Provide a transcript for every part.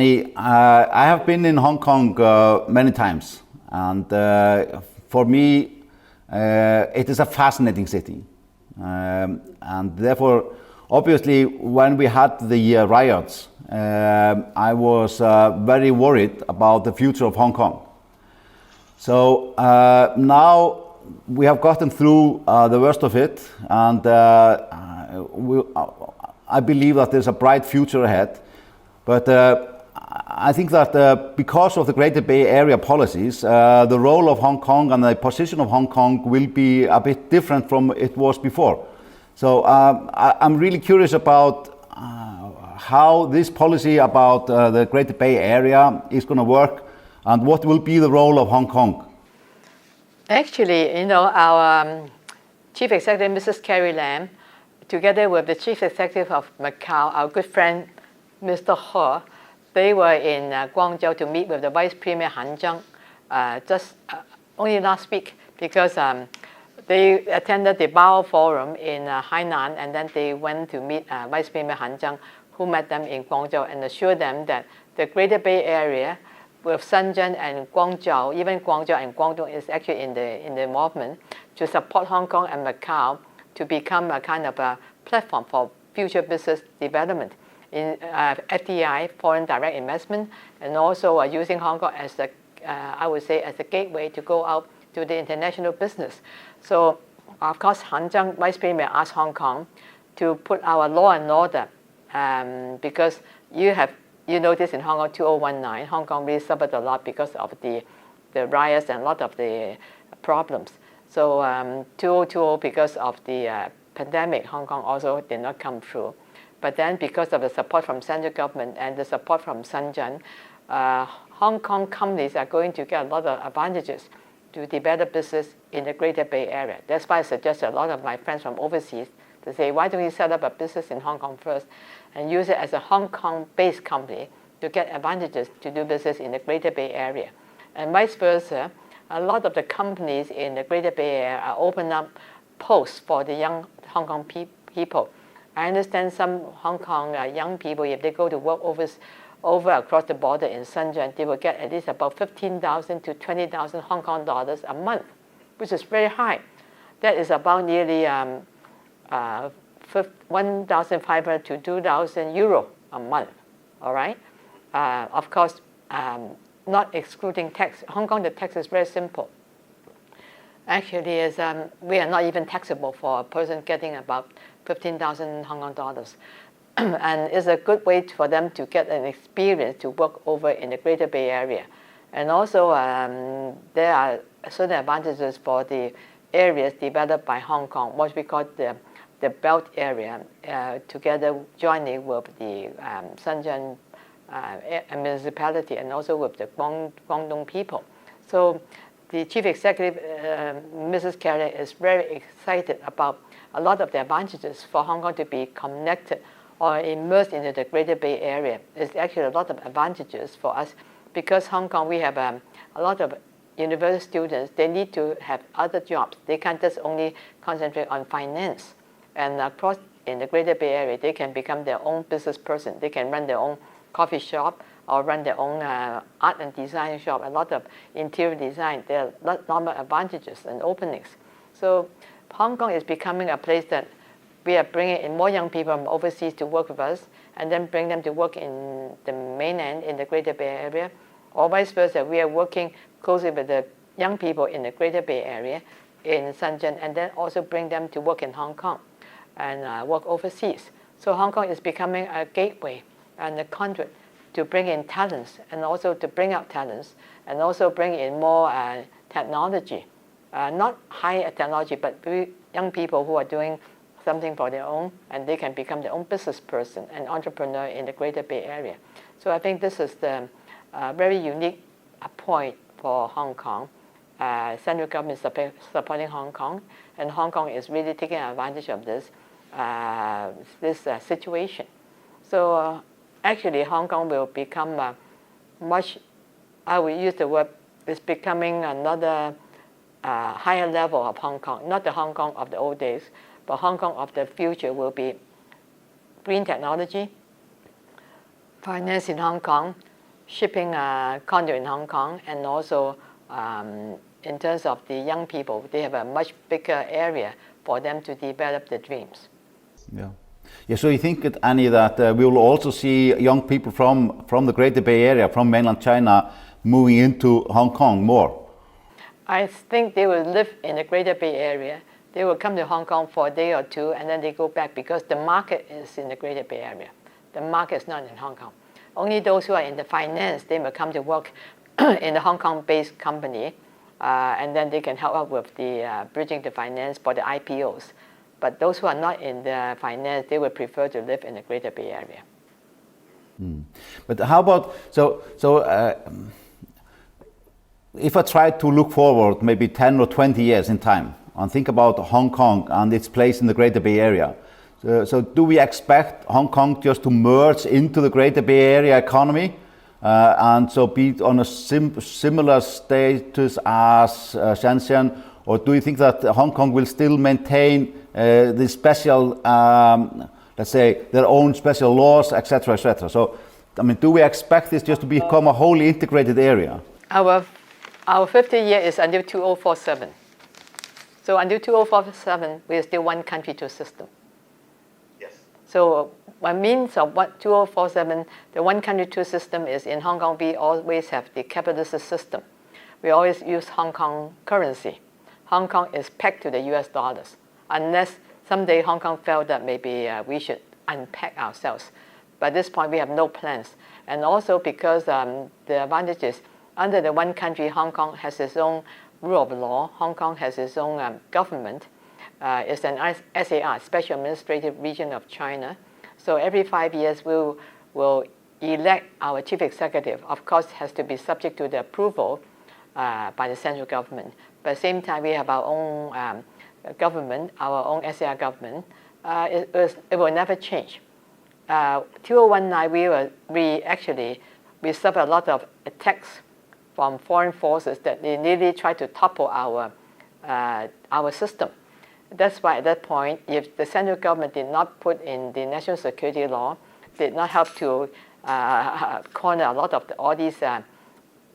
I have been in Hong Kong many times, and for me, it is a fascinating city. And therefore, obviously, when we had the riots, I was very worried about the future of Hong Kong. So now we have gotten through the worst of it, and I believe that there's a bright future ahead. But I think that because of the Greater Bay Area policies, the role of Hong Kong and the position of Hong Kong will be a bit different from it was before. So I'm really curious about how this policy about the Greater Bay Area is going to work, and what will be the role of Hong Kong. Actually, our Chief Executive, Mrs. Carrie Lam, together with the Chief Executive of Macau, our good friend, Mr. He, they were in Guangzhou to meet with the Vice Premier Han Zheng just only last week, because they attended the Bao Forum in Hainan, and then they went to meet Vice Premier Han Zheng, who met them in Guangzhou and assured them that the Greater Bay Area with Shenzhen and Guangzhou, even Guangzhou and Guangdong is actually in the movement to support Hong Kong and Macau to become a kind of a platform for future business development in FDI, foreign direct investment, and also using Hong Kong as I would say, as a gateway to go out to the international business. So, of course, Han Zheng, Vice Premier, asked Hong Kong to put our law and order, because you notice in Hong Kong 2019, Hong Kong really suffered a lot because of the riots and a lot of the problems. So 2020, because of the pandemic, Hong Kong also did not come through. But then because of the support from central government and the support from Shenzhen, Hong Kong companies are going to get a lot of advantages to develop business in the Greater Bay Area. That's why I suggest a lot of my friends from overseas to say, why don't we set up a business in Hong Kong first and use it as a Hong Kong-based company to get advantages to do business in the Greater Bay Area. And vice versa, a lot of the companies in the Greater Bay Area are opening up posts for the young Hong Kong people. I understand some Hong Kong young people, if they go to work over across the border in Shenzhen, they will get at least about 15,000 to 20,000 Hong Kong dollars a month, which is very high. That is about nearly 1,500 to 2,000 euro a month, all right? Of course, not excluding tax. Hong Kong, the tax is very simple. Actually, we are not even taxable for a person getting about 15,000 Hong Kong dollars. And it's a good way for them to get an experience to work over in the Greater Bay Area. And also, there are certain advantages for the areas developed by Hong Kong, what we call the Belt area, together jointly with the Shenzhen municipality and also with the Guangdong people. So the Chief Executive, Mrs. Carey, is very excited about a lot of the advantages for Hong Kong to be connected or immersed into the Greater Bay Area. There's actually a lot of advantages for us because Hong Kong, we have a lot of university students. They need to have other jobs. They can't just only concentrate on finance. And across in the Greater Bay Area, they can become their own business person. They can run their own coffee shop or run their own art and design shop, a lot of interior design. There are normal advantages and openings. So Hong Kong is becoming a place that we are bringing in more young people from overseas to work with us and then bring them to work in the mainland in the Greater Bay Area. Or vice versa, we are working closely with the young people in the Greater Bay Area in Shenzhen and then also bring them to work in Hong Kong and work overseas. So Hong Kong is becoming a gateway and a conduit to bring in talents and also to bring out talents and also bring in more technology. Not high technology, but young people who are doing something for their own and they can become their own business person and entrepreneur in the Greater Bay Area. So I think this is the very unique point for Hong Kong. Central government is supporting Hong Kong, and Hong Kong is really taking advantage of this situation. So actually, Hong Kong will become much, I will use the word, it's becoming another higher level of Hong Kong, not the Hong Kong of the old days, but Hong Kong of the future will be green technology, finance in Hong Kong, shipping condo in Hong Kong, and also in terms of the young people, they have a much bigger area for them to develop their dreams. Yeah. Yeah, so you think, Annie, that we will also see young people from the Greater Bay Area, from mainland China, moving into Hong Kong more? I think they will live in the Greater Bay Area. They will come to Hong Kong for a day or two, and then they go back because the market is in the Greater Bay Area. The market is not in Hong Kong. Only those who are in the finance, they will come to work in the Hong Kong-based company, and then they can help out with the bridging the finance for the IPOs. But those who are not in the finance, they would prefer to live in the Greater Bay Area. But how about, if I try to look forward maybe 10 or 20 years in time and think about Hong Kong and its place in the Greater Bay Area, so do we expect Hong Kong just to merge into the Greater Bay Area economy and so be on a similar status as Shenzhen, or do you think that Hong Kong will still maintain the special, let's say, their own special laws, etc., etc.? So, I mean, do we expect this just to become a wholly integrated area? Our 50-year is until 2047. So until 2047, we are still one country, two system. Yes. So by means of what 2047, the one country, two system is in Hong Kong, we always have the capitalist system. We always use Hong Kong currency. Hong Kong is pegged to the US dollars, unless someday Hong Kong felt that maybe we should unpeg ourselves. But at this point, we have no plans. And also because the advantage is, under the one country, Hong Kong has its own rule of law. Hong Kong has its own government. It's an SAR, Special Administrative Region of China. So every 5 years, we'll elect our chief executive. Of course, it has to be subject to the approval by the central government. But at the same time, we have our own government, our own SAR government. It will never change. 2019, we suffered a lot of attacks from foreign forces that they nearly tried to topple our system. That's why at that point, if the central government did not put in the national security law, did not help to corner a lot of all these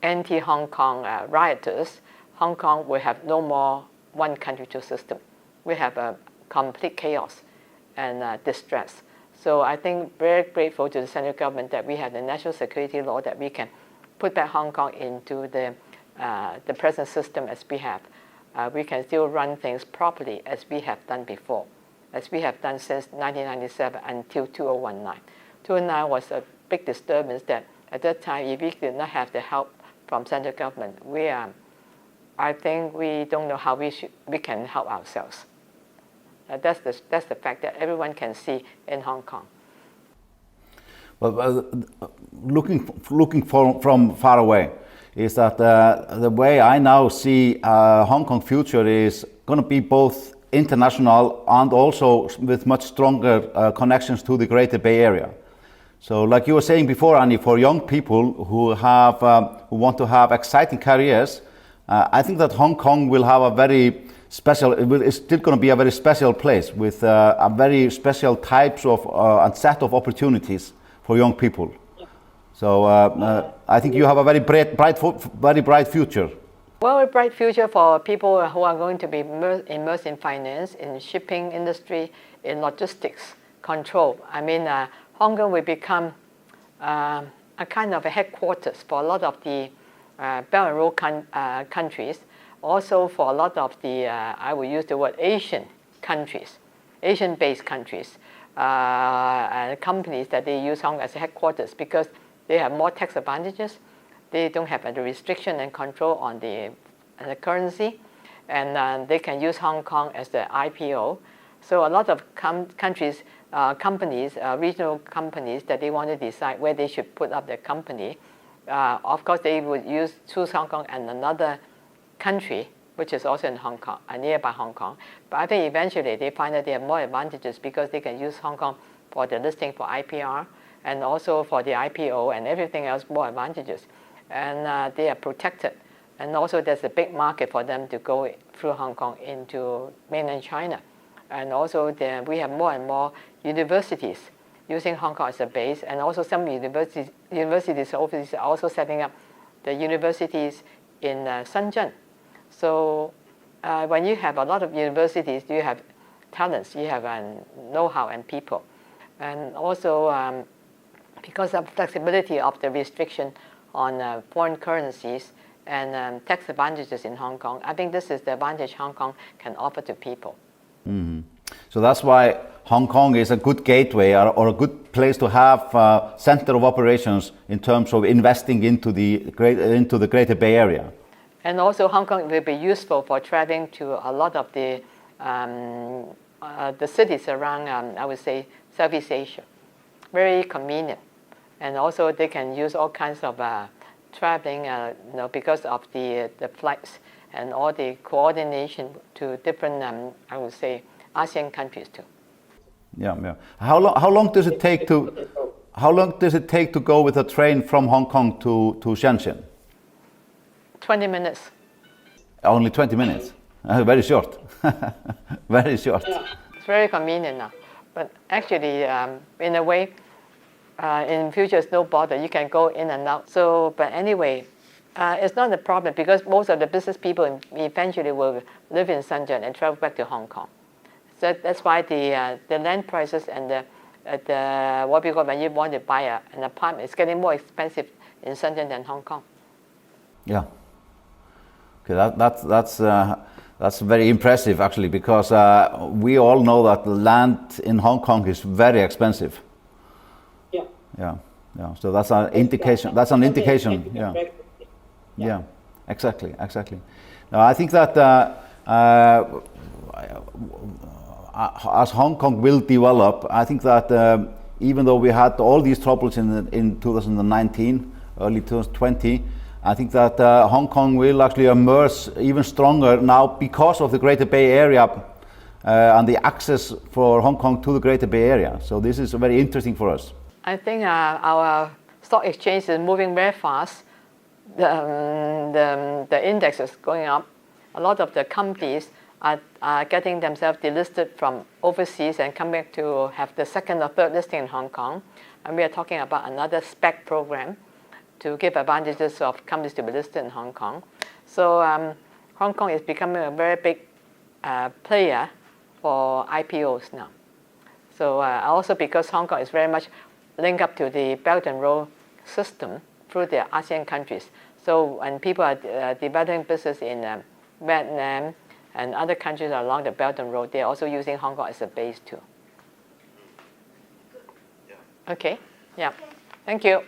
anti-Hong Kong rioters, Hong Kong will have no more one country, two system. We have a complete chaos and distress. So I think very grateful to the central government that we have the national security law that we can put back Hong Kong into the present system as we have. We can still run things properly as we have done before, as we have done since 1997 until 2019. 2009 was a big disturbance that at that time, if we did not have the help from central government, I think we don't know how we can help ourselves. That's the fact that everyone can see in Hong Kong. Well, looking from far away, is that the way I now see Hong Kong future is going to be both international and also with much stronger connections to the Greater Bay Area. So, like you were saying before, Annie, for young people who want to have exciting careers, I think that Hong Kong will have a very special. It's still going to be a very special place with a very special types of and set of opportunities for young people. So I think you have a very bright future. Well, a bright future for people who are going to be immersed in finance, in shipping industry, in logistics control. I mean, Hong Kong will become a kind of a headquarters for a lot of the Belt and Road countries. Also for a lot of the, I will use the word Asian countries, Asian-based countries, companies that they use Hong Kong as a headquarters because they have more tax advantages. They don't have the restriction and control on the currency, and they can use Hong Kong as the IPO. So a lot of companies, regional companies that they want to decide where they should put up their company. Of course, they would choose Hong Kong and another country, which is also in Hong Kong, nearby Hong Kong. But I think eventually they find that they have more advantages because they can use Hong Kong for the listing for IPR and also for the IPO and everything else, more advantages. And they are protected. And also there's a big market for them to go through Hong Kong into mainland China. And also we have more and more universities using Hong Kong as a base, and also some universities overseas are also setting up the universities in Shenzhen. So when you have a lot of universities, you have talents, you have know-how and people. And also because of flexibility of the restriction on foreign currencies and tax advantages in Hong Kong, I think this is the advantage Hong Kong can offer to people. Mm-hmm. So that's why Hong Kong is a good gateway or a good place to have a center of operations in terms of investing into the Greater Bay Area. And also Hong Kong will be useful for traveling to a lot of the cities around, I would say, Southeast Asia. Very convenient. And also they can use all kinds of traveling because of the flights and all the coordination to different, I would say, ASEAN countries too. Yeah, yeah. How long does it take to go with a train from Hong Kong to Shenzhen? 20 minutes. Only 20 minutes? Very short. Very short. Yeah. It's very convenient now. But actually, in a way, in future, it's no bother. You can go in and out. So, but anyway, it's not a problem because most of the business people eventually will live in Shenzhen and travel back to Hong Kong. So that's why the land prices and the what we call when you want to buy an apartment, it's getting more expensive in Shenzhen than Hong Kong. Yeah. Okay, that's very impressive actually, because we all know that the land in Hong Kong is very expensive. Yeah. Yeah, yeah. So that's an indication. That's an indication. Yeah. Yeah. Exactly. Exactly. Now I think that as Hong Kong will develop, I think that even though we had all these troubles in 2019, early 2020. I think that Hong Kong will actually emerge even stronger now because of the Greater Bay Area and the access for Hong Kong to the Greater Bay Area. So this is very interesting for us. I think our stock exchange is moving very fast. The index is going up. A lot of the companies are getting themselves delisted from overseas and come back to have the second or third listing in Hong Kong. And we are talking about another SPAC program to give advantages of companies to be listed in Hong Kong. So Hong Kong is becoming a very big player for IPOs now. So also because Hong Kong is very much linked up to the Belt and Road system through the ASEAN countries. So when people are developing business in Vietnam and other countries along the Belt and Road, they're also using Hong Kong as a base too. Okay, yeah, thank you.